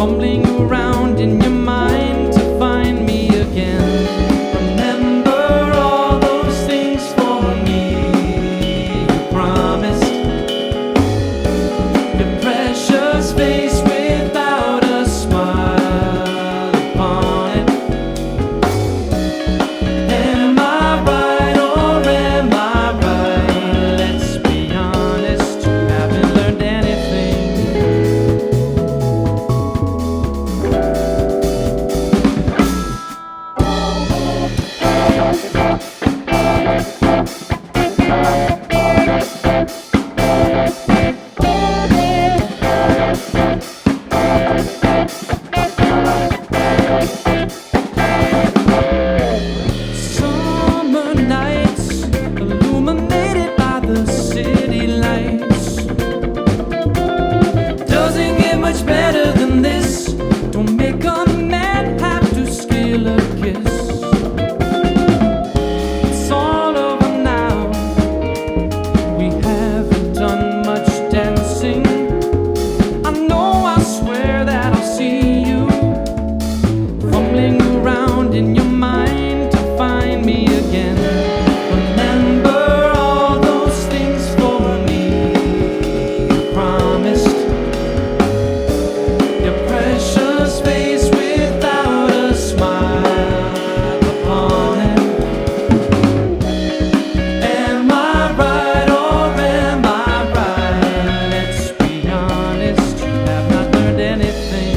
fumbling around in your mind to find me again. Remember all those things for me you promised. Your precious face without a smile upon it. Am I right or am I right? Let's be honest, you haven't learned anything. Summer nights illuminated by the city lights. Doesn't get much better than this. Don't make a man have to steal a kiss. It's all over now. We haven't done much dancing. I know, I swear that I'll see you fumbling around in your mind to find me again. Remember all those things for me you promised. Your precious face without a smile upon it. Am I right or am I right? Let's be honest, you have not learned anything.